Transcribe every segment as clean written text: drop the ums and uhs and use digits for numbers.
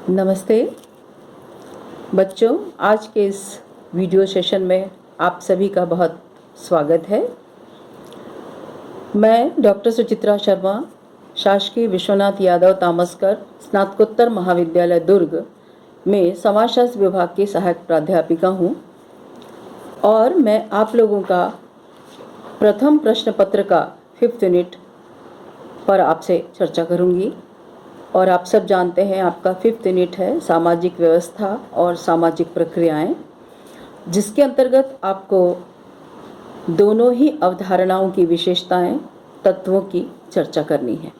नमस्ते बच्चों, आज के इस वीडियो सेशन में आप सभी का बहुत स्वागत है। मैं डॉक्टर सुचित्रा शर्मा, शासकीय विश्वनाथ यादव तामस्कर स्नातकोत्तर महाविद्यालय दुर्ग में समाजशास्त्र विभाग की सहायक प्राध्यापिका हूँ और मैं आप लोगों का प्रथम प्रश्न पत्र का 5th यूनिट पर आपसे चर्चा करूँगी। और आप सब जानते हैं आपका 5th यूनिट है सामाजिक व्यवस्था और सामाजिक प्रक्रियाएं, जिसके अंतर्गत आपको दोनों ही अवधारणाओं की विशेषताएं, तत्वों की चर्चा करनी है।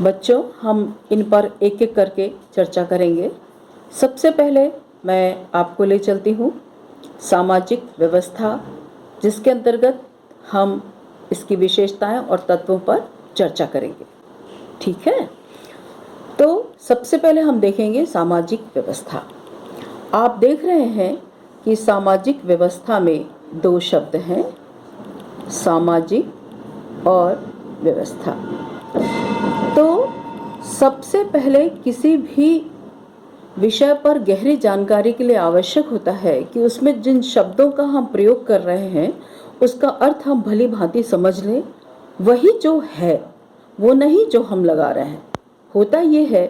बच्चों, हम इन पर एक एक करके चर्चा करेंगे। सबसे पहले मैं आपको ले चलती हूँ सामाजिक व्यवस्था, जिसके अंतर्गत हम इसकी विशेषताएं और तत्वों पर चर्चा करेंगे। ठीक है, तो सबसे पहले हम देखेंगे सामाजिक व्यवस्था। आप देख रहे हैं कि सामाजिक व्यवस्था में दो शब्द हैं, सामाजिक और व्यवस्था। तो सबसे पहले किसी भी विषय पर गहरी जानकारी के लिए आवश्यक होता है कि उसमें जिन शब्दों का हम प्रयोग कर रहे हैं उसका अर्थ हम भली भांति समझ लें। वही जो है वो नहीं जो हम लगा रहे हैं। होता ये है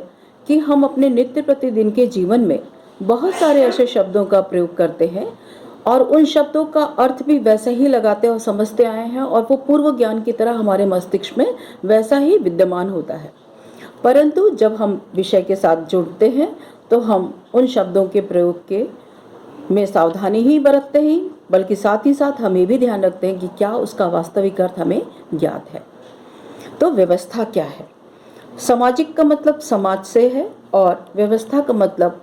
कि हम अपने नित्य प्रतिदिन के जीवन में बहुत सारे ऐसे शब्दों का प्रयोग करते हैं और उन शब्दों का अर्थ भी वैसे ही लगाते और समझते आए हैं और वो पूर्व ज्ञान की तरह हमारे मस्तिष्क में वैसा ही विद्यमान होता है। परंतु जब हम विषय के साथ जुड़ते हैं तो हम उन शब्दों के प्रयोग के में सावधानी ही बरतते ही, बल्कि साथ ही साथ हमें भी ध्यान रखते हैं कि क्या उसका वास्तविक अर्थ हमें ज्ञात है। तो व्यवस्था क्या है? सामाजिक का मतलब समाज से है और व्यवस्था का मतलब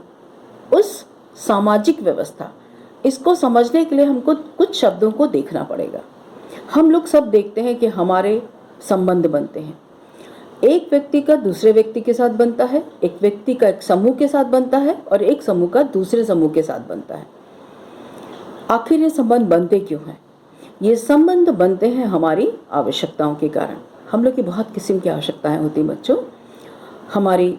उस सामाजिक व्यवस्था। इसको समझने के लिए हमको कुछ शब्दों को देखना पड़ेगा। हम लोग सब देखते हैं कि हमारे संबंध बनते हैं। एक व्यक्ति का दूसरे व्यक्ति के साथ बनता है, एक व्यक्ति का एक समूह के साथ बनता है और एक समूह का दूसरे समूह के साथ बनता है। आखिर ये संबंध बनते क्यों हैं? ये संबंध बनते हैं हमारी आवश्यकताओं के कारण। हम लोग की बहुत किस्म की आवश्यकताएं होती हैं बच्चों। हमारी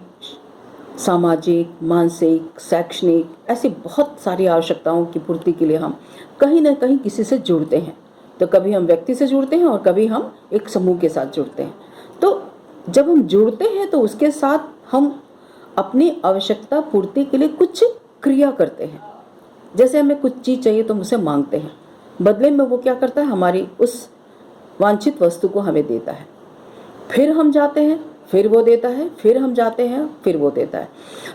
सामाजिक, मानसिक, शैक्षणिक, ऐसी बहुत सारी आवश्यकताओं की पूर्ति के लिए हम कहीं ना कहीं किसी से जुड़ते हैं। तो कभी हम व्यक्ति से जुड़ते हैं और कभी हम एक समूह के साथ जुड़ते हैं। तो जब हम जुड़ते हैं तो उसके साथ हम अपनी आवश्यकता पूर्ति के लिए कुछ क्रिया करते हैं। जैसे हमें कुछ चीज़ चाहिए तो हम उसे मांगते हैं, बदले में वो क्या करता है, हमारी उस वांछित वस्तु को हमें देता है। फिर हम जाते हैं, फिर वो देता है, फिर हम जाते हैं, फिर वो देता है।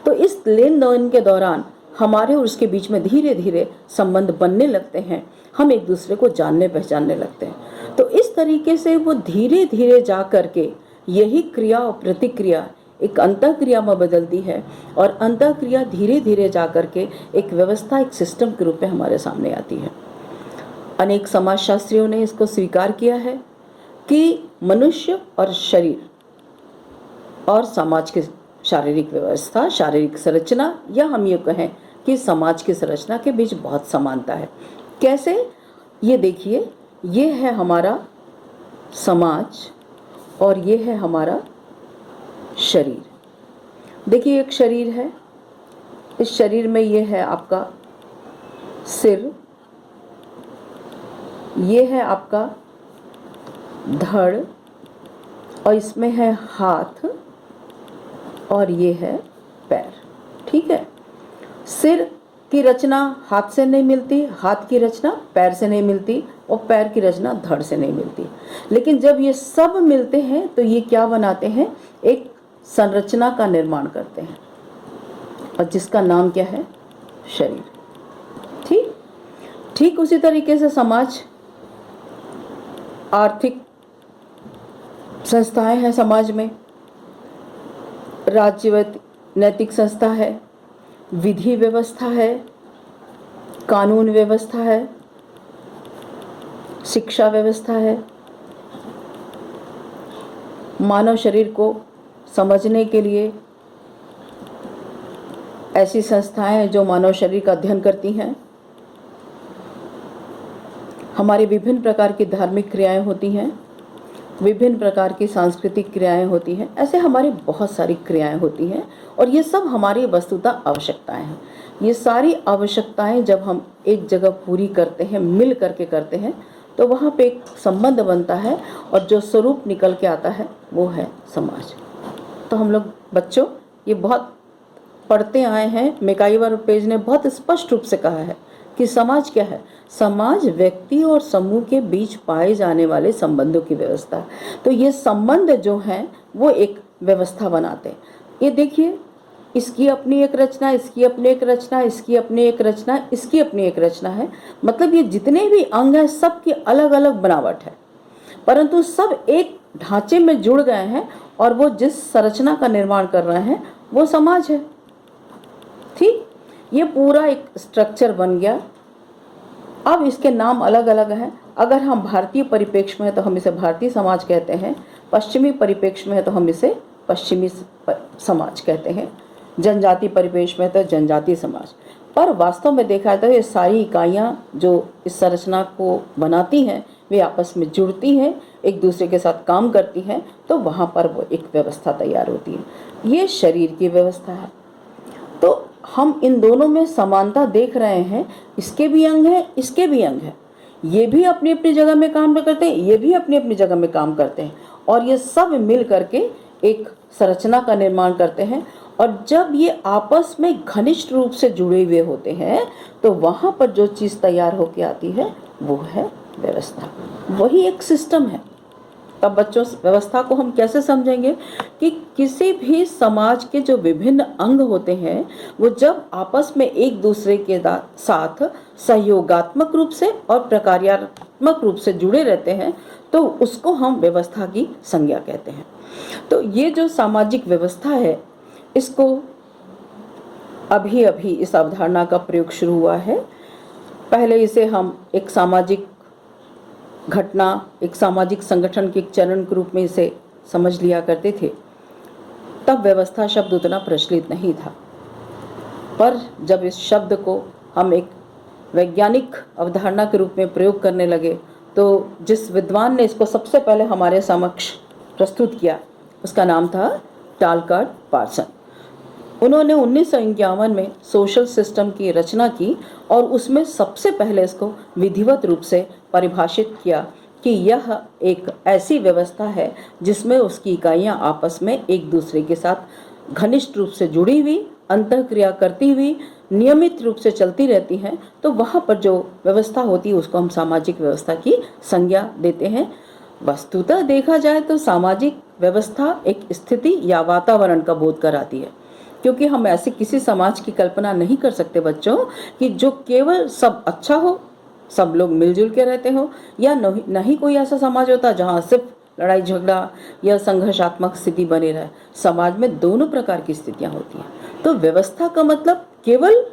तो इस लेन देन के दौरान हमारे और उसके बीच में धीरे धीरे संबंध बनने लगते हैं। हम एक दूसरे को जानने पहचानने लगते हैं। तो इस तरीके से वो धीरे धीरे जा करके यही क्रिया और प्रतिक्रिया एक अंतःक्रिया में बदलती है और अंतःक्रिया धीरे धीरे जा करके एक व्यवस्था, एक सिस्टम के रूप में हमारे सामने आती है। अनेक समाजशास्त्रियों ने इसको स्वीकार किया है कि मनुष्य और शरीर और समाज की शारीरिक व्यवस्था, शारीरिक संरचना, या हम ये कहें कि समाज की संरचना के बीच बहुत समानता है। कैसे? ये देखिए, ये है हमारा समाज और ये है हमारा शरीर। देखिए, एक शरीर है, इस शरीर में ये है आपका सिर, ये है आपका धड़ और इसमें है हाथ और ये है पैर। ठीक है, सिर की रचना हाथ से नहीं मिलती, हाथ की रचना पैर से नहीं मिलती और पैर की रचना धड़ से नहीं मिलती। लेकिन जब ये सब मिलते हैं तो ये क्या बनाते हैं? एक संरचना का निर्माण करते हैं और जिसका नाम क्या है? शरीर। ठीक उसी तरीके से समाज, आर्थिक संस्थाएं हैं समाज में, राज्य नैतिक संस्था है, विधि व्यवस्था है, कानून व्यवस्था है, शिक्षा व्यवस्था है। मानव शरीर को समझने के लिए ऐसी संस्थाएं हैं जो मानव शरीर का अध्ययन करती हैं। हमारी विभिन्न प्रकार की धार्मिक क्रियाएं होती हैं विभिन्न प्रकार की सांस्कृतिक क्रियाएं होती हैं। ऐसे हमारी बहुत सारी क्रियाएं होती हैं और ये सब हमारी वस्तुतः आवश्यकताएं हैं। ये सारी आवश्यकताएं जब हम एक जगह पूरी करते हैं, मिल करके करते हैं, तो वहाँ पे एक संबंध बनता है और जो स्वरूप निकल के आता है वो है समाज। तो हम लोग बच्चों ये बहुत पढ़ते आए हैं। मैकाइवर पेज ने बहुत स्पष्ट रूप से कहा है कि समाज क्या है। समाज व्यक्ति और समूह के बीच पाए जाने वाले संबंधों की व्यवस्था है। तो ये संबंध जो हैं वो एक व्यवस्था बनाते हैं। ये देखिए, इसकी अपनी एक रचना, इसकी अपनी एक रचना, इसकी अपनी एक रचना, इसकी अपनी एक रचना है। मतलब ये जितने भी अंग हैं सबकी अलग अलग बनावट है, परंतु सब एक ढांचे में जुड़ गए हैं और वो जिस संरचना का निर्माण कर रहे हैं वो समाज है। ठीक, ये पूरा एक स्ट्रक्चर बन गया। अब इसके नाम अलग अलग हैं। अगर हम भारतीय परिप्रेक्ष्य में है तो हम इसे भारतीय समाज कहते हैं, पश्चिमी परिप्रेक्ष्य में है तो हम इसे पश्चिमी समाज कहते हैं, जनजाति परिप्रेक्ष्य में तो जनजातीय समाज। पर वास्तव में देखा जाए तो ये सारी इकाइयाँ जो इस संरचना को बनाती हैं वे आपस में जुड़ती हैं, एक दूसरे के साथ काम करती हैं, तो वहाँ पर वो एक व्यवस्था तैयार होती है। ये शरीर की व्यवस्था है। तो हम इन दोनों में समानता देख रहे हैं। इसके भी अंग हैं, इसके भी अंग हैं। ये भी अपनी अपनी जगह में काम करते हैं, ये भी अपनी अपनी जगह में काम करते हैं और ये सब मिल करके एक संरचना का निर्माण करते हैं। और जब ये आपस में घनिष्ठ रूप से जुड़े हुए होते हैं तो वहाँ पर जो चीज़ तैयार होके आती है वो है व्यवस्था। वही एक सिस्टम है। तब बच्चों, व्यवस्था को हम कैसे समझेंगे कि किसी भी समाज के जो विभिन्न अंग होते हैं वो जब आपस में एक दूसरे के साथ सहयोगात्मक रूप से और प्रकार्यात्मक रूप से जुड़े रहते हैं तो उसको हम व्यवस्था की संज्ञा कहते हैं। तो ये जो सामाजिक व्यवस्था है, इसको अभी अभी इस अवधारणा का प्रयोग शुरू हुआ है। पहले इसे हम एक सामाजिक घटना, एक सामाजिक संगठन के एक चरण के रूप में इसे समझ लिया करते थे। तब व्यवस्था शब्द उतना प्रचलित नहीं था, पर जब इस शब्द को हम एक वैज्ञानिक अवधारणा के रूप में प्रयोग करने लगे तो जिस विद्वान ने इसको सबसे पहले हमारे समक्ष प्रस्तुत किया उसका नाम था टालकार्ड पार्सन। उन्होंने 1951 में सोशल सिस्टम की रचना की और उसमें सबसे पहले इसको विधिवत रूप से परिभाषित किया कि यह एक ऐसी व्यवस्था है जिसमें उसकी इकाइयाँ आपस में एक दूसरे के साथ घनिष्ठ रूप से जुड़ी हुई, अंतःक्रिया करती हुई, नियमित रूप से चलती रहती हैं। तो वहाँ पर जो व्यवस्था होती है उसको हम सामाजिक व्यवस्था की संज्ञा देते हैं। वस्तुतः देखा जाए तो सामाजिक व्यवस्था एक स्थिति या वातावरण का बोध कराती है, क्योंकि हम ऐसे किसी समाज की कल्पना नहीं कर सकते बच्चों कि जो केवल सब अच्छा हो, सब लोग मिलजुल के रहते हो, या नहीं कोई ऐसा समाज होता जहाँ सिर्फ लड़ाई झगड़ा या संघर्षात्मक स्थिति बनी रहे। समाज में दोनों प्रकार की स्थितियाँ होती हैं। तो व्यवस्था का मतलब केवल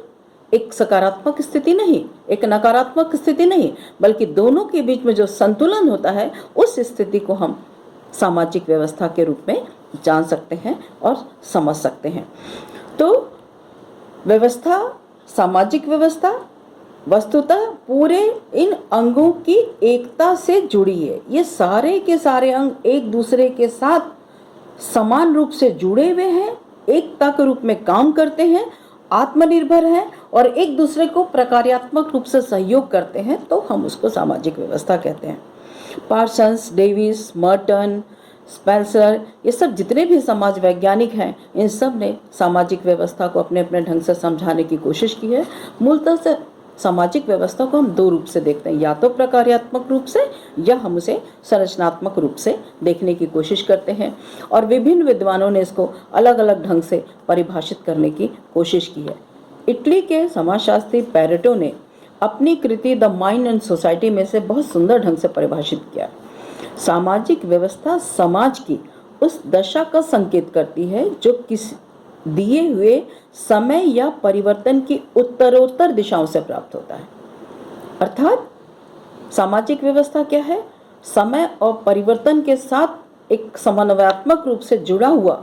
एक सकारात्मक स्थिति नहीं, एक नकारात्मक स्थिति नहीं, बल्कि दोनों के बीच में जो संतुलन होता है उस स्थिति को हम सामाजिक व्यवस्था के रूप में जान सकते हैं और समझ सकते हैं। तो व्यवस्था, सामाजिक व्यवस्था वस्तुतः पूरे इन अंगों की एकता से जुड़ी है। ये सारे के सारे अंग एक दूसरे के साथ समान रूप से जुड़े हुए हैं, एकता के रूप में काम करते हैं, आत्मनिर्भर हैं और एक दूसरे को प्रकार्यात्मक रूप से सहयोग करते हैं, तो हम उसको सामाजिक व्यवस्था कहते हैं। पार्सन्स, डेविस, मर्टन, स्पेंसर, ये सब जितने भी समाज वैज्ञानिक हैं, इन सब ने सामाजिक व्यवस्था को अपने अपने ढंग से समझाने की कोशिश की है। मूलतः से सामाजिक व्यवस्था को हम दो रूप से देखते हैं, या तो प्रकार्यात्मक रूप से या हम उसे संरचनात्मक रूप से देखने की कोशिश करते हैं। और विभिन्न विद्वानों ने इसको अलग अलग ढंग से परिभाषित करने की कोशिश की है। इटली के समाजशास्त्री पेरेटो ने अपनी कृति द माइंड एंड सोसाइटी में से बहुत सुंदर ढंग से परिभाषित किया। सामाजिक व्यवस्था समाज की उस दशा का संकेत करती है जो किसी दिए हुए समय या परिवर्तन की उत्तरोत्तर दिशाओं से प्राप्त होता है। अर्थात सामाजिक व्यवस्था क्या है? समय और परिवर्तन के साथ एक समन्वयात्मक रूप से जुड़ा हुआ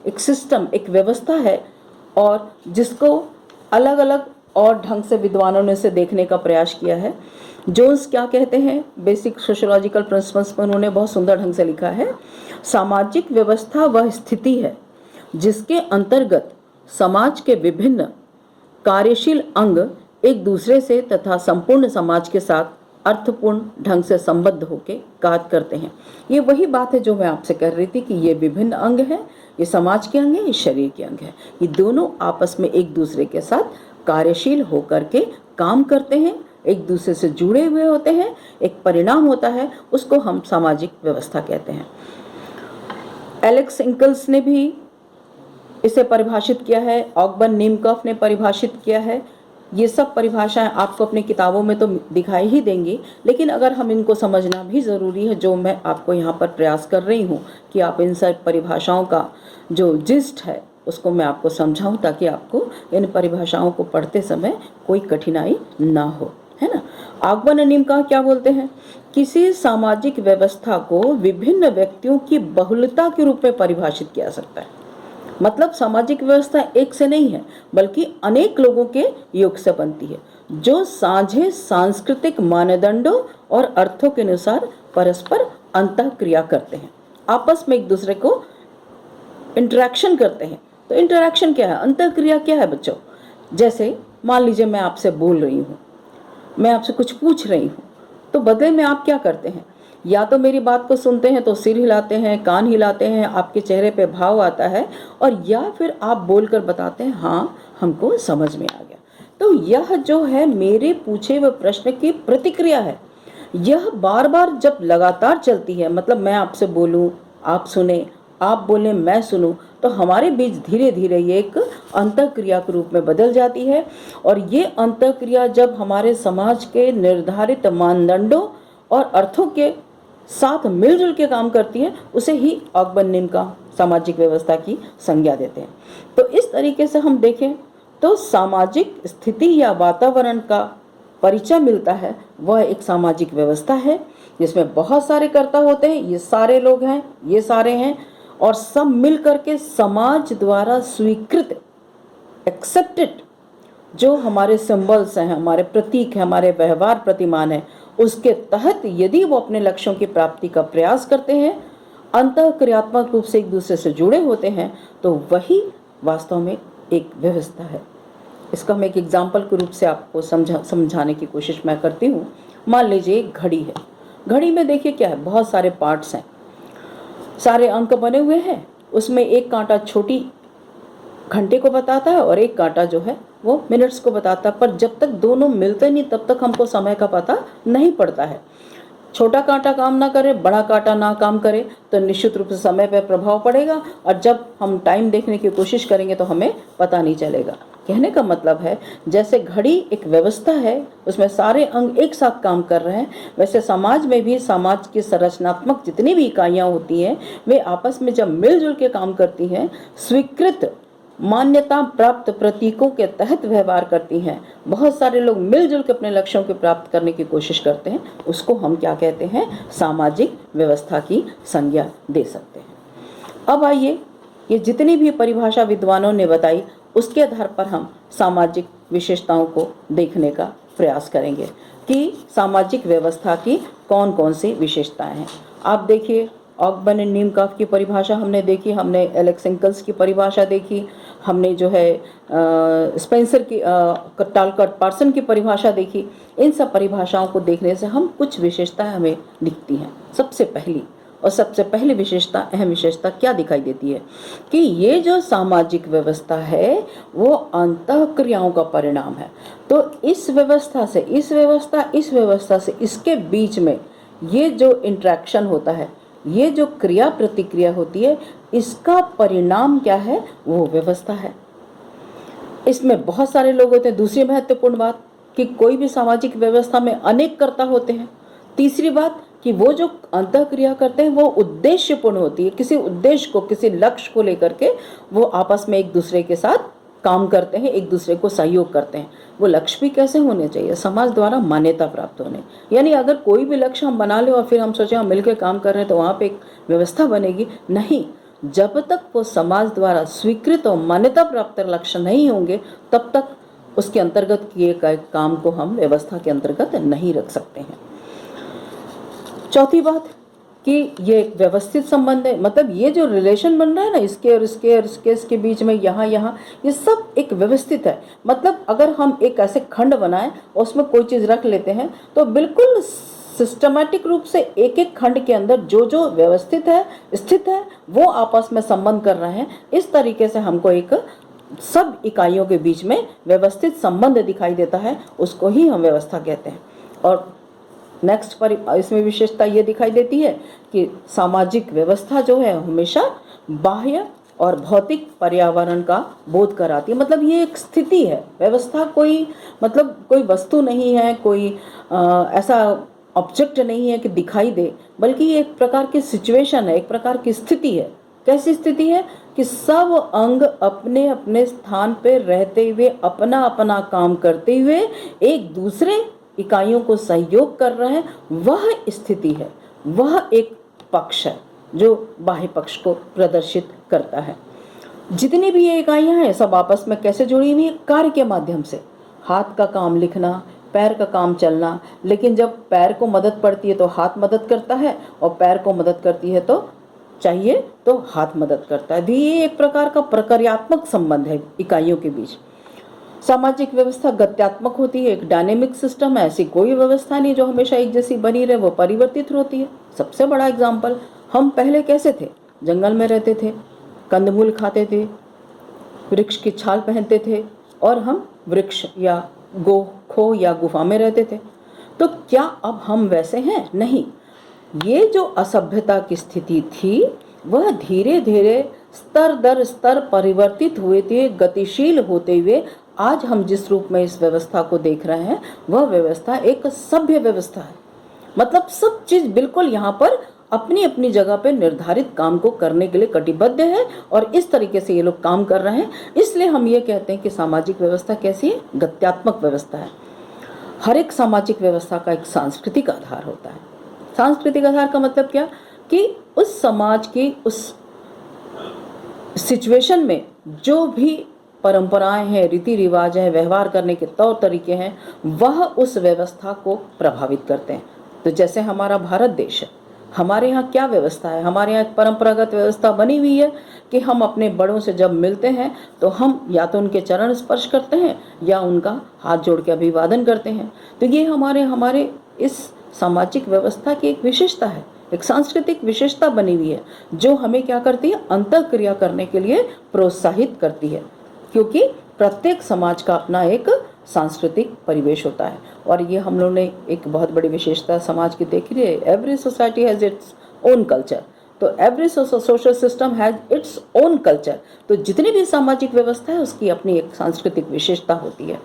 एक सिस्टम, एक व्यवस्था है, और जिसको अलग अलग और ढंग से विद्वानों ने इसे देखने का प्रयास किया है। जोन्स क्या कहते हैं, बेसिक सोशियोलॉजिकल प्रिंसिपल्स पर उन्होंने बहुत सुंदर ढंग से लिखा है, सामाजिक व्यवस्था वह स्थिति है जिसके अंतर्गत समाज के विभिन्न कार्यशील अंग एक दूसरे से तथा संपूर्ण समाज के साथ अर्थपूर्ण ढंग से संबद्ध होकर कार्य करते हैं। ये वही बात है जो मैं आपसे कह रही थी कि ये विभिन्न अंग हैं, ये समाज के अंग हैं, ये शरीर के अंग हैं, ये दोनों आपस में एक दूसरे के साथ कार्यशील होकर के काम करते हैं, एक दूसरे से जुड़े हुए होते हैं, एक परिणाम होता है, उसको हम सामाजिक व्यवस्था कहते हैं। एलेक्स इंकल्स ने भी इसे परिभाषित किया है, ऑगबर्न नीमकॉफ ने परिभाषित किया है। ये सब परिभाषाएं आपको अपनी किताबों में तो दिखाई ही देंगी, लेकिन अगर हम इनको समझना भी ज़रूरी है, जो मैं आपको यहाँ पर प्रयास कर रही हूँ कि आप इन सब परिभाषाओं का जो जिस्ट है उसको मैं आपको समझाऊं, ताकि आपको इन परिभाषाओं को पढ़ते समय कोई कठिनाई ना हो, है ना। ऑगबर्न नीमकॉफ क्या बोलते हैं, किसी सामाजिक व्यवस्था को विभिन्न व्यक्तियों की बहुलता के रूप में परिभाषित किया जा सकता है। मतलब सामाजिक व्यवस्था एक से नहीं है, बल्कि अनेक लोगों के योग से बनती है, जो साझे सांस्कृतिक मानदंडों और अर्थों के अनुसार परस्पर अंतःक्रिया करते हैं, आपस में एक दूसरे को इंटरेक्शन करते हैं। तो इंटरेक्शन क्या है, अंतःक्रिया क्या है बच्चों? जैसे मान लीजिए मैं आपसे बोल रही हूँ, मैं आपसे कुछ पूछ रही हूँ, तो बदले में आप क्या करते हैं, या तो मेरी बात को सुनते हैं तो सिर हिलाते हैं, कान हिलाते हैं, आपके चेहरे पे भाव आता है, और या फिर आप बोलकर बताते हैं हाँ हमको समझ में आ गया। तो यह जो है मेरे पूछे हुए प्रश्न की प्रतिक्रिया है, यह बार बार जब लगातार चलती है, मतलब मैं आपसे बोलूं आप सुने, आप बोले मैं सुनूं, तो हमारे बीच धीरे धीरे ये एक अंतःक्रिया के रूप में बदल जाती है। और ये अंतःक्रिया जब हमारे समाज के निर्धारित मानदंडों और अर्थों के साथ मिलजुल के काम करती है, उसे ही ऑगबर्न नीमकॉफ सामाजिक व्यवस्था की संज्ञा देते हैं। तो इस तरीके से हम देखें तो सामाजिक स्थिति या वातावरण का परिचय मिलता है, वह एक सामाजिक व्यवस्था है जिसमें बहुत सारे कर्ता होते हैं, ये सारे लोग हैं, ये सारे हैं, और सब मिल करके समाज द्वारा स्वीकृत एक्सेप्टेड जो हमारे सिंबल्स हैं, हमारे प्रतीक हैं, हमारे व्यवहार प्रतिमान हैं, उसके तहत यदि वो अपने लक्ष्यों की प्राप्ति का प्रयास करते हैं, अंतःक्रियात्मक रूप से एक दूसरे से जुड़े होते हैं, तो वही वास्तव में एक व्यवस्था है। इसका मैं एक एग्जाम्पल के रूप से आपको समझाने की कोशिश मैं करती हूँ। मान लीजिए एक घड़ी है, घड़ी में देखिए क्या है, बहुत सारे पार्ट्स हैं, सारे अंक बने हुए हैं, उसमें एक कांटा छोटी घंटे को बताता है और एक कांटा जो है वो मिनट्स को बताता है, पर जब तक दोनों मिलते नहीं तब तक हमको समय का पता नहीं पड़ता है। छोटा कांटा काम ना करे, बड़ा कांटा ना काम करे, तो निश्चित रूप से समय पर प्रभाव पड़ेगा, और जब हम टाइम देखने की कोशिश करेंगे तो हमें पता नहीं चलेगा। कहने का मतलब है जैसे घड़ी एक व्यवस्था है, उसमें सारे अंग एक साथ काम कर रहे हैं, वैसे समाज में भी समाज की संरचनात्मक जितनी भी इकाइयाँ होती हैं वे आपस में जब मिलजुल के काम करती हैं, स्वीकृत मान्यता प्राप्त प्रतीकों के तहत व्यवहार करती हैं, बहुत सारे लोग मिलजुल के अपने लक्ष्यों को प्राप्त करने की कोशिश करते हैं, उसको हम क्या कहते हैं, सामाजिक व्यवस्था की संज्ञा दे सकते हैं। अब आइए ये जितनी भी परिभाषा विद्वानों ने बताई उसके आधार पर हम सामाजिक विशेषताओं को देखने का प्रयास करेंगे कि सामाजिक व्यवस्था की कौन कौन सी विशेषताएं हैं। आप देखिए ऑगबर्न नीमकॉफ की परिभाषा हमने देखी, हमने एलेक्स इंकल्स की परिभाषा देखी, हमने जो है स्पेंसर की टालकॉट पार्सन की परिभाषा देखी। इन सब परिभाषाओं को देखने से हम कुछ विशेषताएं हमें दिखती हैं। सबसे पहली विशेषता, अहम विशेषता क्या दिखाई देती है कि ये जो सामाजिक व्यवस्था है वो अंतःक्रियाओं का परिणाम है। तो इस व्यवस्था से इस व्यवस्था से इसके बीच में ये जो इंटरेक्शन होता है, ये जो क्रिया प्रतिक्रिया होती है, इसका परिणाम क्या है, वो व्यवस्था है। इसमें बहुत सारे लोग होते हैं। दूसरी महत्वपूर्ण बात कि कोई भी सामाजिक व्यवस्था में अनेक कर्ता होते हैं। तीसरी बात कि वो जो अंतःक्रिया करते हैं वो उद्देश्यपूर्ण होती है, किसी उद्देश्य को, किसी लक्ष्य को लेकर के वो आपस में एक दूसरे के साथ काम करते हैं, एक दूसरे को सहयोग करते हैं। वो लक्ष्य भी कैसे होने चाहिए, समाज द्वारा मान्यता प्राप्त होने। यानी अगर कोई भी लक्ष्य हम बना ले और फिर हम सोचें हम मिलकर काम कर रहे हैं तो वहाँ पे एक व्यवस्था बनेगी, नहीं। जब तक वो समाज द्वारा स्वीकृत और मान्यता प्राप्त लक्ष्य नहीं होंगे तब तक उसके अंतर्गत किए गए काम को हम व्यवस्था के अंतर्गत नहीं रख सकते हैं। चौथी बात कि ये एक व्यवस्थित संबंध है, मतलब ये जो रिलेशन बन रहा है ना इसके और इसके और इसके बीच में, यहाँ यहाँ, ये सब एक व्यवस्थित है। मतलब अगर हम एक ऐसे खंड बनाएं और उसमें कोई चीज़ रख लेते हैं तो बिल्कुल सिस्टमैटिक रूप से एक एक खंड के अंदर जो जो व्यवस्थित है, स्थित है, वो आपस में संबंध कर रहे हैं। इस तरीके से हमको एक सब इकाइयों के बीच में व्यवस्थित संबंध दिखाई देता है, उसको ही हम व्यवस्था कहते हैं। और नेक्स्ट पर इसमें विशेषता ये दिखाई देती है कि सामाजिक व्यवस्था जो है हमेशा बाह्य और भौतिक पर्यावरण का बोध कराती है। मतलब ये एक स्थिति है, व्यवस्था कोई मतलब कोई वस्तु नहीं है, कोई ऐसा ऑब्जेक्ट नहीं है कि दिखाई दे, बल्कि ये एक प्रकार की सिचुएशन है, एक प्रकार की स्थिति है। कैसी स्थिति है कि सब अंग अपने अपने स्थान पर रहते हुए अपना अपना काम करते हुए एक दूसरे इकाइयों को सहयोग कर रहे हैं, वह स्थिति है, वह एक पक्ष है जो बाह्य पक्ष को प्रदर्शित करता है। जितनी भी ये इकाइयां हैं सब आपस में कैसे जुड़ी हुई है? कार्य के माध्यम से। हाथ का काम लिखना, पैर का काम चलना, लेकिन जब पैर को मदद पड़ती है तो हाथ मदद करता है, और पैर को मदद करती है तो चाहिए तो हाथ मदद करता है। ये एक प्रकार का प्रक्रियात्मक संबंध है इकाइयों के बीच। सामाजिक व्यवस्था गत्यात्मक होती है, एक डायनेमिक सिस्टम है। ऐसी कोई व्यवस्था नहीं जो हमेशा एक जैसी बनी रहे, वो परिवर्तित होती है। सबसे बड़ा एग्जाम्पल, हम पहले कैसे थे? जंगल में रहते थे, कंदमूल खाते थे, वृक्ष की छाल पहनते थे, और हम वृक्ष या खो या गुफा में रहते थे। तो क्या अब हम वैसे हैं? नहीं। ये जो असभ्यता की स्थिति थी वह धीरे धीरे स्तर दर स्तर परिवर्तित हुए थे, गतिशील होते हुए आज हम जिस रूप में इस व्यवस्था को देख रहे हैं वह व्यवस्था एक सभ्य व्यवस्था है। मतलब सब चीज बिल्कुल यहाँ पर अपनी अपनी जगह पे निर्धारित काम को करने के लिए कटिबद्ध है, और इस तरीके से ये लोग काम कर रहे हैं। इसलिए हम ये कहते हैं कि सामाजिक व्यवस्था कैसी है? गत्यात्मक व्यवस्था है। हर एक सामाजिक व्यवस्था का एक सांस्कृतिक आधार होता है। सांस्कृतिक आधार का मतलब क्या? कि उस समाज की उस सिचुएशन में जो भी परंपराएं हैं, रीति रिवाज हैं, व्यवहार करने के तौर तरीके हैं, वह उस व्यवस्था को प्रभावित करते हैं। तो जैसे हमारा भारत देश है, हमारे यहाँ क्या व्यवस्था है? हमारे यहाँ एक परंपरागत व्यवस्था बनी हुई है कि हम अपने बड़ों से जब मिलते हैं तो हम या तो उनके चरण स्पर्श करते हैं या उनका हाथ जोड़ के अभिवादन करते हैं। तो ये हमारे इस सामाजिक व्यवस्था की एक विशेषता है, एक सांस्कृतिक विशेषता बनी हुई है, जो हमें क्या करती है? अंतःक्रिया करने के लिए प्रोत्साहित करती है, क्योंकि प्रत्येक समाज का अपना एक सांस्कृतिक परिवेश होता है। और ये हम लोगों ने एक बहुत बड़ी विशेषता समाज की देखी है, every society has its own culture. तो every social system has its own culture. तो जितनी भी सामाजिक व्यवस्था है उसकी अपनी एक सांस्कृतिक विशेषता होती है।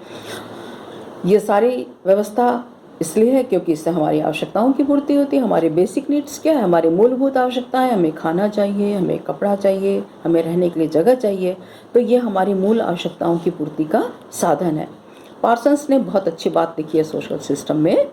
ये सारी व्यवस्था इसलिए है क्योंकि इससे हमारी आवश्यकताओं की पूर्ति होती है। हमारे बेसिक नीड्स क्या है? हमारी मूलभूत आवश्यकताएं, हमें खाना चाहिए, हमें कपड़ा चाहिए, हमें रहने के लिए जगह चाहिए। तो ये हमारी मूल आवश्यकताओं की पूर्ति का साधन है। पार्सन्स ने बहुत अच्छी बात लिखी है सोशल सिस्टम में,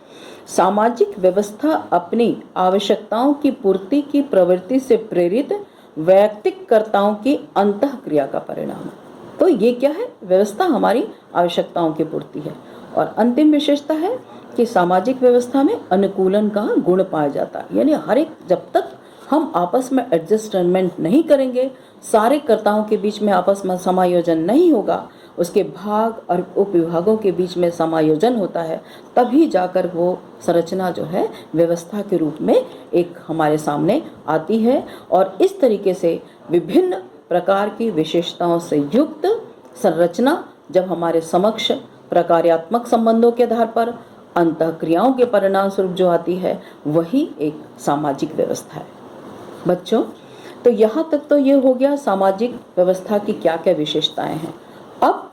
सामाजिक व्यवस्था अपनी आवश्यकताओं की पूर्ति की प्रवृत्ति से प्रेरित वैयक्तिककर्ताओं की अंतःक्रिया का परिणाम है। तो ये क्या है? व्यवस्था हमारी आवश्यकताओं की पूर्ति है। और अंतिम विशेषता है कि सामाजिक व्यवस्था में अनुकूलन का गुण पाया जाता है। यानी हर एक, जब तक हम आपस में एडजस्टमेंट नहीं करेंगे, सारे कर्ताओं के बीच में आपस में समायोजन नहीं होगा, उसके भाग और उपविभागों के बीच में समायोजन होता है, तभी जाकर वो संरचना जो है व्यवस्था के रूप में एक हमारे सामने आती है। और इस तरीके से विभिन्न प्रकार की विशेषताओं से युक्त संरचना जब हमारे समक्ष प्रकार्यात्मक संबंधों के आधार पर अंतःक्रियाओं के परिणाम स्वरूप जो आती है, वही एक सामाजिक व्यवस्था है। बच्चों, तो यहाँ तक तो ये हो गया सामाजिक व्यवस्था की क्या क्या विशेषताएं हैं। अब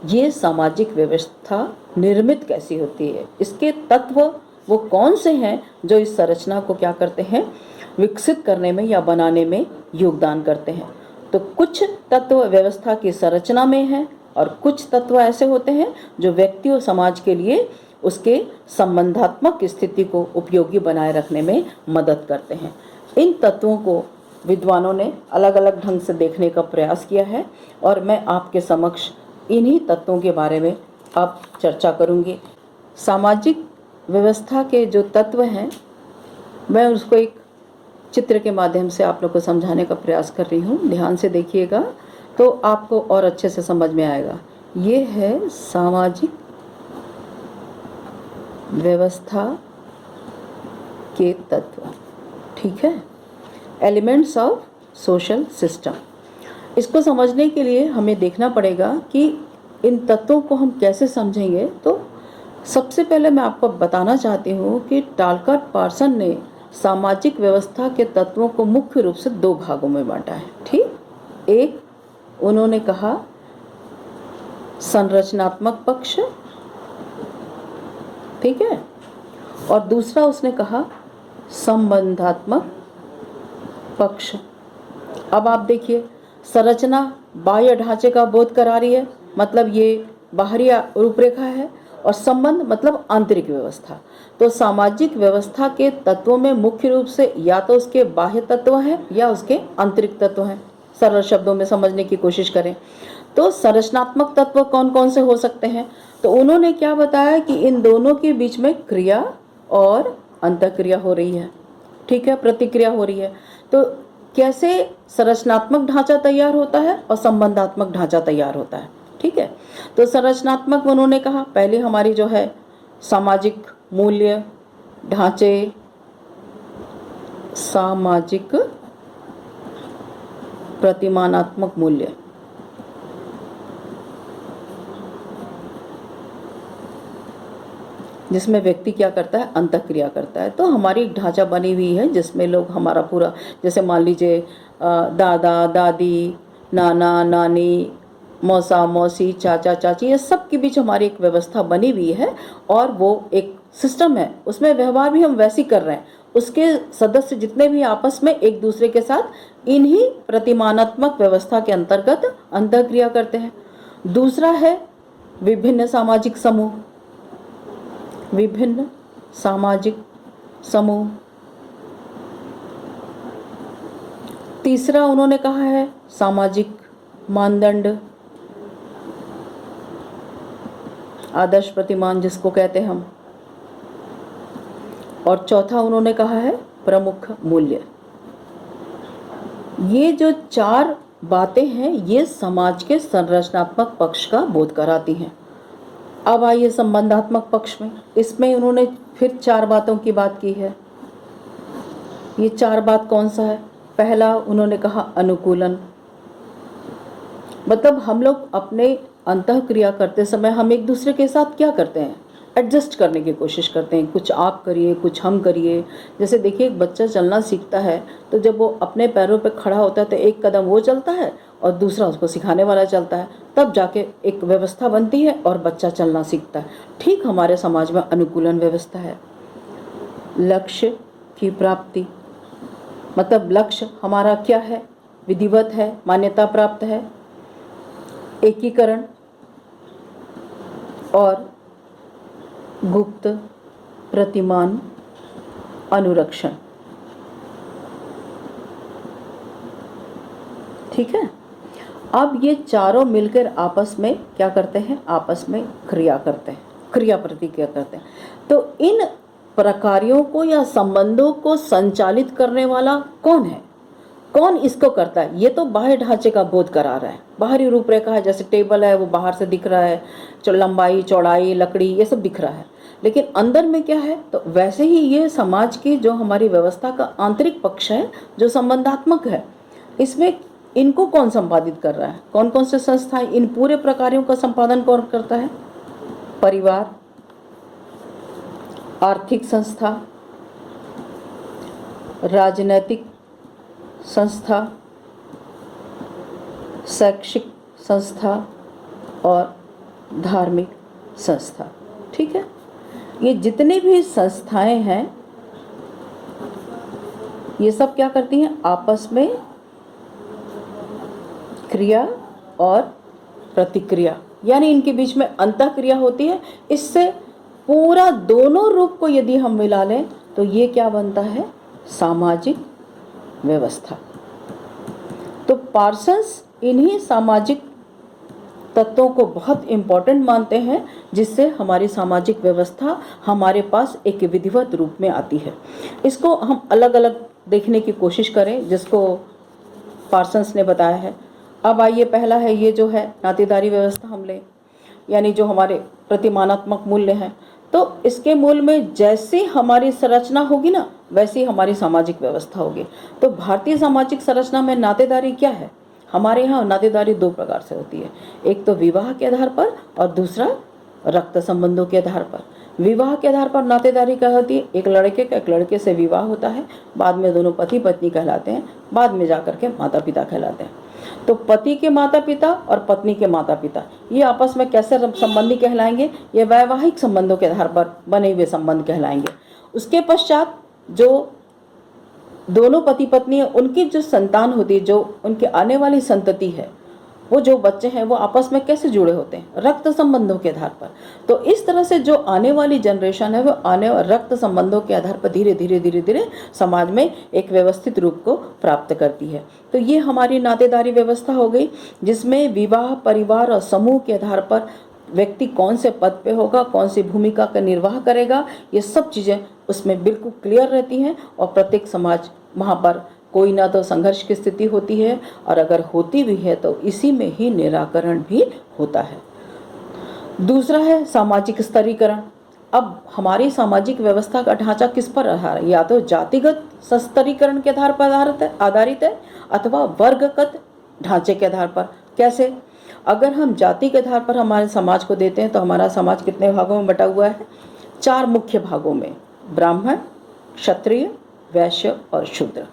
ये सामाजिक व्यवस्था निर्मित कैसी होती है, इसके तत्व वो कौन से हैं जो इस संरचना को क्या करते हैं? विकसित करने में या बनाने में योगदान करते हैं। तो कुछ तत्व व्यवस्था की संरचना में हैं और कुछ तत्व ऐसे होते हैं जो व्यक्ति और समाज के लिए उसके संबंधात्मक स्थिति को उपयोगी बनाए रखने में मदद करते हैं। इन तत्वों को विद्वानों ने अलग अलग ढंग से देखने का प्रयास किया है और मैं आपके समक्ष इन्हीं तत्वों के बारे में अब चर्चा करूंगी। सामाजिक व्यवस्था के जो तत्व हैं, मैं उसको एक चित्र के माध्यम से आप लोग को समझाने का प्रयास कर रही हूँ। ध्यान से देखिएगा तो आपको और अच्छे से समझ में आएगा। ये है सामाजिक व्यवस्था के तत्व, ठीक है, एलिमेंट्स ऑफ सोशल सिस्टम। इसको समझने के लिए हमें देखना पड़ेगा कि इन तत्वों को हम कैसे समझेंगे। तो सबसे पहले मैं आपको बताना चाहती हूँ कि टालकाट पार्सन ने सामाजिक व्यवस्था के तत्वों को मुख्य रूप से दो भागों में बांटा है। ठीक, एक उन्होंने कहा संरचनात्मक पक्ष, ठीक है, और दूसरा उसने कहा संबंधात्मक पक्ष। अब आप देखिए, संरचना बाह्य ढांचे का बोध करा रही है, मतलब ये बाहरी रूपरेखा है, और संबंध मतलब आंतरिक व्यवस्था। तो सामाजिक व्यवस्था के तत्वों में मुख्य रूप से या तो उसके बाह्य तत्व हैं या उसके आंतरिक तत्व हैं। सरल शब्दों में समझने की कोशिश करें तो संरचनात्मक तत्व कौन कौन से हो सकते हैं। तो उन्होंने क्या बताया कि इन दोनों के बीच में क्रिया और अंतःक्रिया हो रही है, ठीक है, प्रतिक्रिया हो रही है। तो कैसे संरचनात्मक ढांचा तैयार होता है और संबंधात्मक ढांचा तैयार होता है, ठीक है। तो संरचनात्मक उन्होंने कहा पहले हमारी जो है सामाजिक मूल्य ढांचे, सामाजिक प्रतिमानात्मक मूल्य, जिसमें व्यक्ति क्या करता है, अंतःक्रिया करता है। तो हमारी एक ढांचा बनी हुई है जिसमें लोग हमारा पूरा, जैसे मान लीजिए दादा दादी, नाना नानी, मौसा मौसी, चाचा चाची, ये सब के बीच हमारी एक व्यवस्था बनी हुई है और वो एक सिस्टम है, उसमें व्यवहार भी हम वैसे ही कर रहे हैं। उसके सदस्य जितने भी आपस में एक दूसरे के साथ इन्हीं प्रतिमानात्मक व्यवस्था के अंतर्गत अंतःक्रिया करते हैं। दूसरा है विभिन्न सामाजिक समूह, विभिन्न सामाजिक समूह। तीसरा उन्होंने कहा है सामाजिक मानदंड, आदर्श प्रतिमान जिसको कहते हैं हम। और चौथा उन्होंने कहा है प्रमुख मूल्य। ये जो चार बातें हैं ये समाज के संरचनात्मक पक्ष का बोध कराती हैं। अब आइए संबंधात्मक पक्ष में, इसमें उन्होंने फिर चार बातों की बात की है। ये चार बात कौन सा है? पहला उन्होंने कहा अनुकूलन, मतलब हम लोग अपने अंतःक्रिया करते समय हम एक दूसरे के साथ क्या करते हैं, एडजस्ट करने की कोशिश करते हैं। कुछ आप करिए, कुछ हम करिए। जैसे देखिए एक बच्चा चलना सीखता है तो जब वो अपने पैरों पे खड़ा होता है तो एक कदम वो चलता है और दूसरा उसको सिखाने वाला चलता है, तब जाके एक व्यवस्था बनती है और बच्चा चलना सीखता है। ठीक हमारे समाज में अनुकूलन व्यवस्था है। लक्ष्य की प्राप्ति, मतलब लक्ष्य हमारा क्या है, विधिवत है, मान्यता प्राप्त है। एकीकरण और गुप्त प्रतिमान अनुरक्षण, ठीक है। अब ये चारों मिलकर आपस में क्या करते हैं, आपस में क्रिया करते हैं, क्रिया प्रतिक्रिया करते हैं। तो इन प्रकारों को या संबंधों को संचालित करने वाला कौन है, कौन इसको करता है? ये तो बाह्य ढांचे का बोध करा रहा है, बाहरी रूपरेखा है, जैसे टेबल है वो बाहर से दिख रहा है, लंबाई चौड़ाई लकड़ी ये सब दिख रहा है, लेकिन अंदर में क्या है? तो वैसे ही ये समाज की जो हमारी व्यवस्था का आंतरिक पक्ष है जो संबंधात्मक है, इसमें इनको कौन संपादित कर रहा है, कौन कौन से संस्थाएं इन पूरे प्रकारों का संपादन कौन करता है? परिवार, आर्थिक संस्था, राजनैतिक संस्था, शैक्षिक संस्था और धार्मिक संस्था, ठीक है। ये जितने भी संस्थाएं हैं ये सब क्या करती हैं, आपस में क्रिया और प्रतिक्रिया, यानी इनके बीच में अंतःक्रिया होती है। इससे पूरा दोनों रूप को यदि हम मिला लें तो ये क्या बनता है, सामाजिक व्यवस्था। तो पार्सन्स इन्हीं सामाजिक तत्वों को बहुत इम्पोर्टेंट मानते हैं, जिससे हमारी सामाजिक व्यवस्था हमारे पास एक विधिवत रूप में आती है। इसको हम अलग अलग देखने की कोशिश करें, जिसको पार्सन्स ने बताया है। अब आइए, पहला है ये जो है नातेदारी व्यवस्था हम लें, यानी जो हमारे प्रतिमानात्मक मूल्य हैं। तो इसके मूल में जैसी हमारी संरचना होगी ना, वैसी हमारी सामाजिक व्यवस्था होगी। तो भारतीय सामाजिक संरचना में नातेदारी क्या है? हमारे यहाँ नातेदारी दो प्रकार से होती है, एक तो विवाह के आधार पर और दूसरा रक्त संबंधों के आधार पर। विवाह के आधार पर नातेदारी क्या होती है? एक लड़के का एक लड़के से विवाह होता है, बाद में दोनों पति पत्नी कहलाते हैं, बाद में जाकर के माता पिता कहलाते हैं। तो पति के माता पिता और पत्नी के माता पिता ये आपस में कैसे संबंधी कहलाएंगे? ये वैवाहिक संबंधों के आधार पर बने हुए संबंध कहलाएंगे। उसके पश्चात जो दोनों पति पत्नी है, उनकी जो संतान होती है, जो उनके आने वाली संतति है, वो जो बच्चे हैं वो आपस में कैसे जुड़े होते हैं? रक्त संबंधों के आधार पर। तो इस तरह से जो आने वाली जनरेशन है वो आने रक्त संबंधों के आधार पर धीरे धीरे धीरे धीरे समाज में एक व्यवस्थित रूप को प्राप्त करती है। तो ये हमारी नातेदारी व्यवस्था हो गई, जिसमें विवाह, परिवार और समूह के आधार पर व्यक्ति कौन से पद पे होगा, कौन सी भूमिका का निर्वाह करेगा, ये सब चीज़ें उसमें बिल्कुल क्लियर रहती हैं। और प्रत्येक समाज वहाँ पर कोई ना तो संघर्ष की स्थिति होती है, और अगर होती भी है तो इसी में ही निराकरण भी होता है। दूसरा है सामाजिक स्तरीकरण। अब हमारी सामाजिक व्यवस्था का ढांचा किस पर रहा है? या तो जातिगत स्तरीकरण के आधार पर आधारित है अथवा वर्गगत ढांचे के आधार पर। कैसे? अगर हम जाति के आधार पर हमारे समाज को देते हैं तो हमारा समाज कितने भागों में बटा हुआ है? 4 मुख्य भागों में, ब्राह्मण, क्षत्रिय, वैश्य और शूद्र।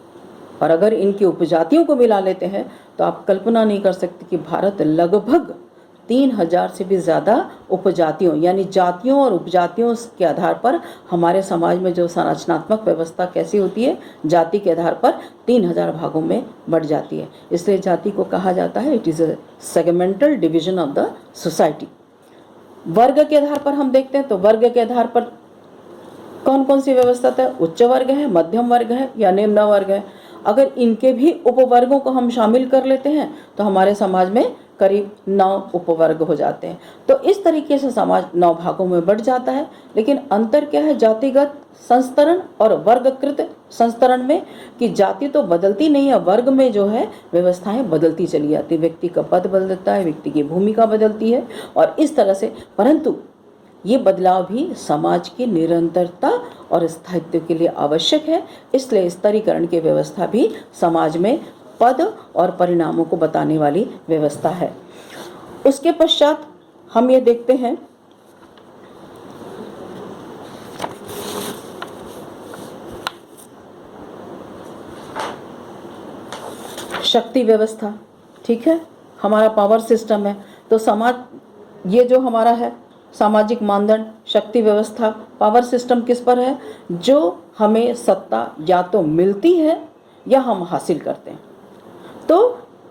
और अगर इनकी उपजातियों को मिला लेते हैं तो आप कल्पना नहीं कर सकते कि भारत लगभग 3000 से भी ज़्यादा उपजातियों यानी जातियों और उपजातियों के आधार पर हमारे समाज में जो संरचनात्मक व्यवस्था कैसी होती है, जाति के आधार पर 3000 भागों में बढ़ जाती है। इसलिए जाति को कहा जाता है it is a segmental division of the society. वर्ग के आधार पर हम देखते हैं तो वर्ग के आधार पर कौन कौन सी व्यवस्था है? उच्च वर्ग है, मध्यम वर्ग है या निम्न वर्ग है। अगर इनके भी उपवर्गों को हम शामिल कर लेते हैं तो हमारे समाज में करीब 9 उपवर्ग हो जाते हैं। तो इस तरीके से समाज 9 भागों में बढ़ जाता है। लेकिन अंतर क्या है जातिगत संस्तरण और वर्गकृत संस्तरण में? कि जाति तो बदलती नहीं है, वर्ग में जो है व्यवस्थाएं बदलती चली जाती है। व्यक्ति का पद बदलता है, व्यक्ति की भूमिका बदलती है और इस तरह से। परंतु ये बदलाव भी समाज की निरंतरता और स्थायित्व के लिए आवश्यक है। इसलिए स्तरीकरण की व्यवस्था भी समाज में पद और परिणामों को बताने वाली व्यवस्था है। उसके पश्चात हम ये देखते हैं शक्ति व्यवस्था। ठीक है, हमारा पावर सिस्टम है। तो समाज ये जो हमारा है सामाजिक मानदंड, शक्ति व्यवस्था, पावर सिस्टम किस पर है? जो हमें सत्ता या तो मिलती है या हम हासिल करते हैं। तो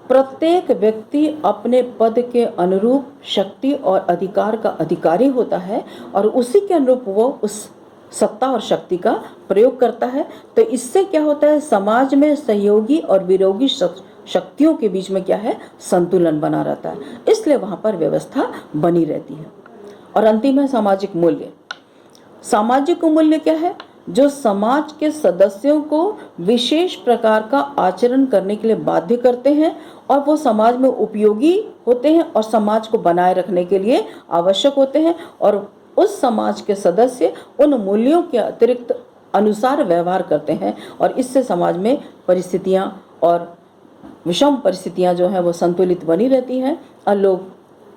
प्रत्येक व्यक्ति अपने पद के अनुरूप शक्ति और अधिकार का अधिकारी होता है और उसी के अनुरूप वो उस सत्ता और शक्ति का प्रयोग करता है। तो इससे क्या होता है? समाज में सहयोगी और विरोधी शक्तियों के बीच में क्या है? संतुलन बना रहता है। इसलिए वहाँ पर व्यवस्था बनी रहती है। और अंतिम है सामाजिक मूल्य। सामाजिक मूल्य क्या है? जो समाज के सदस्यों को विशेष प्रकार का आचरण करने के लिए बाध्य करते हैं और वो समाज में उपयोगी होते हैं और समाज को बनाए रखने के लिए आवश्यक होते हैं। और उस समाज के सदस्य उन मूल्यों के अतिरिक्त अनुसार व्यवहार करते हैं और इससे समाज में परिस्थितियां और विषम परिस्थितियां जो हैं वो संतुलित बनी रहती हैं और लोग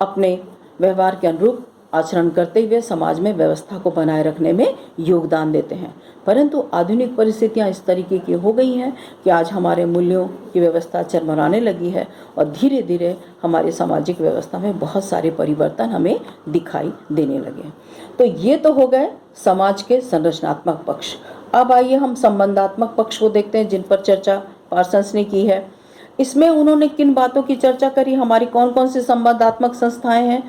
अपने व्यवहार के अनुरूप आचरण करते हुए समाज में व्यवस्था को बनाए रखने में योगदान देते हैं। परंतु आधुनिक परिस्थितियां इस तरीके की हो गई हैं कि आज हमारे मूल्यों की व्यवस्था चरमराने लगी है और धीरे धीरे हमारी सामाजिक व्यवस्था में बहुत सारे परिवर्तन हमें दिखाई देने लगे हैं। तो ये तो हो गए समाज के संरचनात्मक पक्ष। अब आइए हम संबंधात्मक पक्ष को देखते हैं जिन पर चर्चा पार्सन्स ने की है। इसमें उन्होंने किन बातों की चर्चा करी? हमारी कौन कौन सी संबंधात्मक संस्थाएं हैं?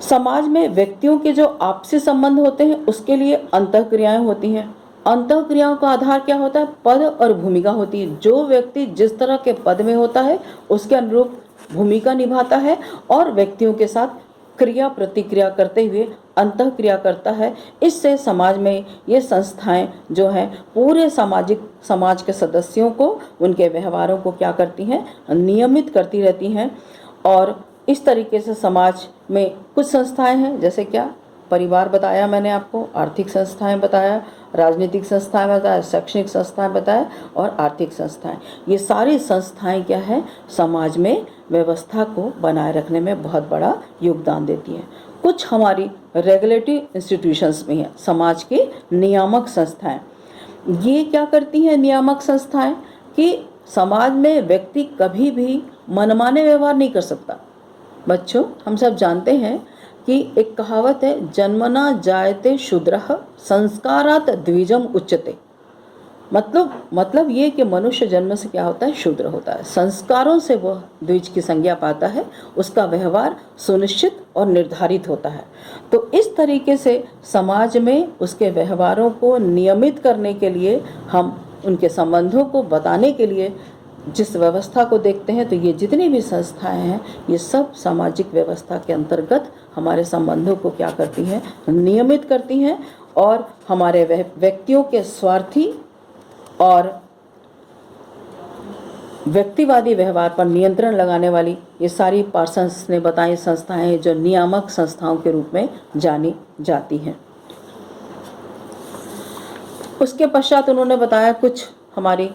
समाज में व्यक्तियों के जो आपसी संबंध होते हैं उसके लिए अंतःक्रियाएं होती हैं। अंतःक्रियाओं का आधार क्या होता है? पद और भूमिका होती है। जो व्यक्ति जिस तरह के पद में होता है उसके अनुरूप भूमिका निभाता है और व्यक्तियों के साथ क्रिया प्रतिक्रिया करते हुए अंतःक्रिया करता है। इससे समाज में ये संस्थाएं जो हैं पूरे समाज के सदस्यों को, उनके व्यवहारों को क्या करती हैं? नियमित करती रहती हैं। और इस तरीके से समाज में कुछ संस्थाएं हैं, जैसे क्या? परिवार बताया मैंने आपको, आर्थिक संस्थाएं बताया, राजनीतिक संस्थाएं बताया, शैक्षणिक संस्थाएं बताया और आर्थिक संस्थाएं। ये सारी संस्थाएं क्या है? समाज में व्यवस्था को बनाए रखने में बहुत बड़ा योगदान देती हैं। कुछ हमारी रेगुलेटरी इंस्टीट्यूशंस भी हैं, समाज की नियामक संस्थाएं। ये क्या करती हैं नियामक संस्थाएं? कि समाज में व्यक्ति कभी भी मनमाने व्यवहार नहीं कर सकता। बच्चों, हम सब जानते हैं कि एक कहावत है, जन्मना जायते शूद्रः संस्कारात् द्विजम उच्यते। मतलब ये कि मनुष्य जन्म से क्या होता है? शूद्र होता है। संस्कारों से वह द्विज की संज्ञा पाता है, उसका व्यवहार सुनिश्चित और निर्धारित होता है। तो इस तरीके से समाज में उसके व्यवहारों को नियमित करने के लिए, हम उनके संबंधों को बताने के लिए जिस व्यवस्था को देखते हैं, तो ये जितनी भी संस्थाएं हैं ये सब सामाजिक व्यवस्था के अंतर्गत हमारे संबंधों को क्या करती हैं? नियमित करती हैं और हमारे व्यक्तियों के स्वार्थी और व्यक्तिवादी व्यवहार पर नियंत्रण लगाने वाली ये सारी पार्सन्स ने बताई संस्थाएं जो नियामक संस्थाओं के रूप में जानी जाती हैं। उसके पश्चात उन्होंने बताया कुछ हमारी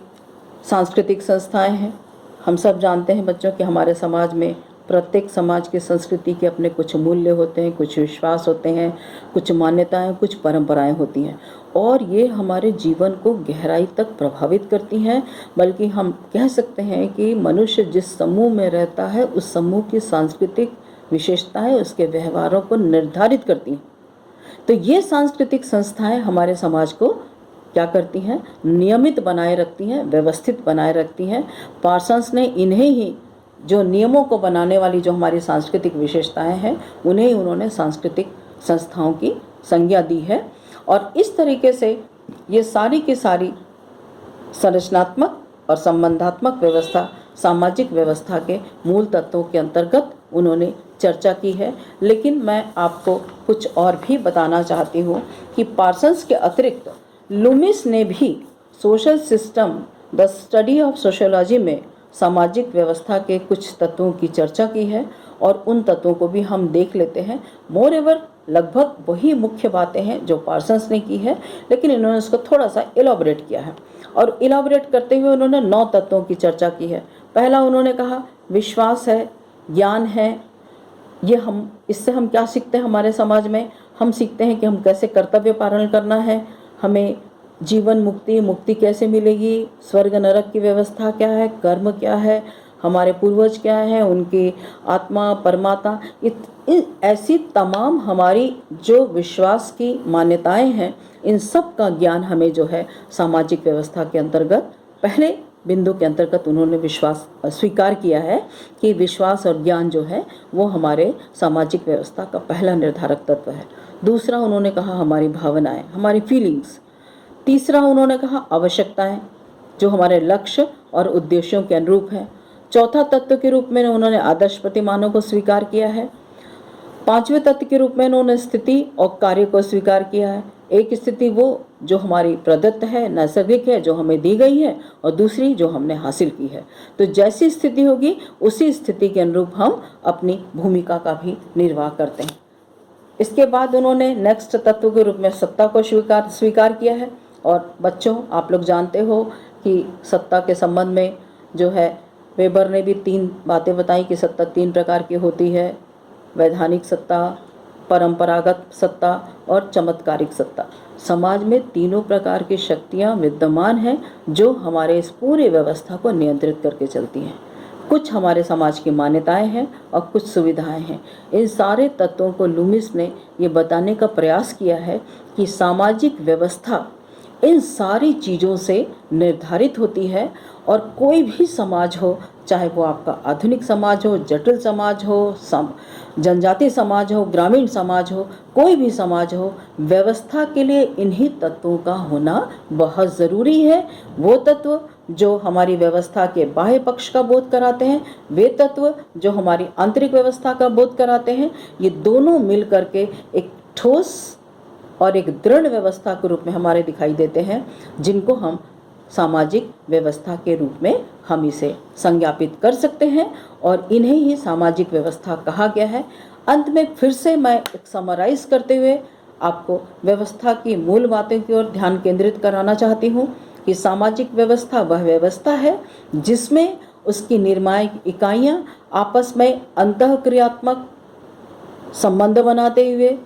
सांस्कृतिक संस्थाएं हैं। हम सब जानते हैं बच्चों कि हमारे समाज में, प्रत्येक समाज की संस्कृति के अपने कुछ मूल्य होते हैं, कुछ विश्वास होते हैं, कुछ मान्यताएं, कुछ परंपराएं होती हैं और ये हमारे जीवन को गहराई तक प्रभावित करती हैं। बल्कि हम कह सकते हैं कि मनुष्य जिस समूह में रहता है उस समूह की सांस्कृतिक विशेषताएं उसके व्यवहारों को निर्धारित करती हैं। तो ये सांस्कृतिक संस्थाएं हमारे समाज को क्या करती हैं? नियमित बनाए रखती हैं, व्यवस्थित बनाए रखती हैं। पार्सन्स ने इन्हें ही, जो नियमों को बनाने वाली जो हमारी सांस्कृतिक विशेषताएं हैं, उन्हें ही उन्होंने सांस्कृतिक संस्थाओं की संज्ञा दी है। और इस तरीके से ये सारी की सारी संरचनात्मक और संबंधात्मक व्यवस्था सामाजिक व्यवस्था के मूल तत्वों के अंतर्गत उन्होंने चर्चा की है। लेकिन मैं आपको कुछ और भी बताना चाहती हूँ कि पार्सन्स के अतिरिक्त लूमिस ने भी social system the study of sociology में सामाजिक व्यवस्था के कुछ तत्वों की चर्चा की है और उन तत्वों को भी हम देख लेते हैं। मोर एवर लगभग वही मुख्य बातें हैं जो पार्सन्स ने की है, लेकिन इन्होंने उसको थोड़ा सा इलाबोरेट किया है। और इलाबोरेट करते हुए उन्होंने 9 तत्वों की चर्चा की है। पहला उन्होंने कहा विश्वास है, ज्ञान है। ये इससे हम क्या सीखते हैं? हमारे समाज में हम सीखते हैं कि हम कैसे कर्तव्य पालन करना है, हमें जीवन मुक्ति कैसे मिलेगी, स्वर्ग नरक की व्यवस्था क्या है, कर्म क्या है, हमारे पूर्वज क्या हैं, उनकी आत्मा परमात्मा, ऐसी तमाम हमारी जो विश्वास की मान्यताएं हैं, इन सब का ज्ञान हमें जो है सामाजिक व्यवस्था के अंतर्गत पहले बिंदु के अंतर्गत उन्होंने विश्वास स्वीकार किया है कि विश्वास और ज्ञान जो है वो हमारे सामाजिक व्यवस्था का पहला निर्धारक तत्व है। दूसरा उन्होंने कहा हमारी भावनाएं, हमारी फीलिंग्स। तीसरा उन्होंने कहा आवश्यकताएं, जो हमारे लक्ष्य और उद्देश्यों के अनुरूप है। चौथा तत्व के रूप में उन्होंने आदर्श प्रतिमानों को स्वीकार किया है। 5वें तत्व के रूप में उन्होंने स्थिति और कार्य को स्वीकार किया है। एक स्थिति वो जो हमारी प्रदत्त है, नैसर्गिक है, जो हमें दी गई है, और दूसरी जो हमने हासिल की है। तो जैसी स्थिति होगी उसी स्थिति के अनुरूप हम अपनी भूमिका का भी निर्वाह करते हैं। इसके बाद उन्होंने नेक्स्ट तत्व के रूप में सत्ता को स्वीकार किया है। और बच्चों, आप लोग जानते हो कि सत्ता के संबंध में जो है वेबर ने भी 3 बातें बताई कि सत्ता 3 प्रकार की होती है, वैधानिक सत्ता, परंपरागत सत्ता और चमत्कारिक सत्ता। समाज में तीनों प्रकार की शक्तियाँ विद्यमान हैं जो हमारे इस पूरी व्यवस्था को नियंत्रित करके चलती हैं। कुछ हमारे समाज की मान्यताएं हैं और कुछ सुविधाएं हैं। इन सारे तत्वों को लूमिस ने ये बताने का प्रयास किया है कि सामाजिक व्यवस्था इन सारी चीज़ों से निर्धारित होती है। और कोई भी समाज हो, चाहे वो आपका आधुनिक समाज हो, जटिल समाज हो, जनजाति समाज हो, ग्रामीण समाज हो, कोई भी समाज हो, व्यवस्था के लिए इन्हीं तत्वों का होना बहुत ज़रूरी है। वो तत्व जो हमारी व्यवस्था के बाह्य पक्ष का बोध कराते हैं, वे तत्व जो हमारी आंतरिक व्यवस्था का बोध कराते हैं, ये दोनों मिल करके एक ठोस और एक दृढ़ व्यवस्था के रूप में हमारे दिखाई देते हैं, जिनको हम सामाजिक व्यवस्था के रूप में हम इसे संज्ञापित कर सकते हैं और इन्हें ही सामाजिक व्यवस्था कहा गया है। अंत में फिर से मैं एक समराइज करते हुए आपको व्यवस्था की मूल बातों की ओर ध्यान केंद्रित कराना चाहती हूँ कि सामाजिक व्यवस्था वह व्यवस्था है जिसमें उसकी निर्णायक इकाइयाँ आपस में अंतःक्रियात्मक संबंध बनाते हुए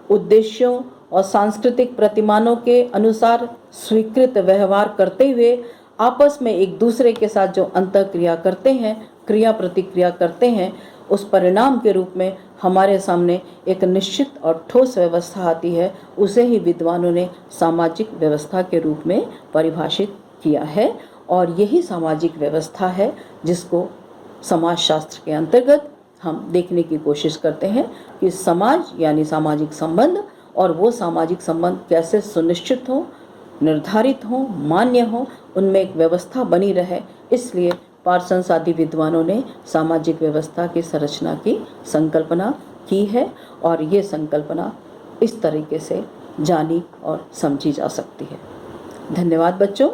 उद्देश्यों और सांस्कृतिक प्रतिमानों के अनुसार स्वीकृत व्यवहार करते हुए आपस में एक दूसरे के साथ जो अंतःक्रिया करते हैं, क्रिया प्रतिक्रिया करते हैं, उस परिणाम के रूप में हमारे सामने एक निश्चित और ठोस व्यवस्था आती है। उसे ही विद्वानों ने सामाजिक व्यवस्था के रूप में परिभाषित किया है और यही सामाजिक व्यवस्था है जिसको समाजशास्त्र के अंतर्गत हम देखने की कोशिश करते हैं कि समाज यानी सामाजिक संबंध और वो सामाजिक संबंध कैसे सुनिश्चित हो, निर्धारित हो, मान्य हो, उनमें एक व्यवस्था बनी रहे। इसलिए पार्सन्स आदि विद्वानों ने सामाजिक व्यवस्था की संरचना की संकल्पना की है और ये संकल्पना इस तरीके से जानी और समझी जा सकती है। धन्यवाद बच्चों।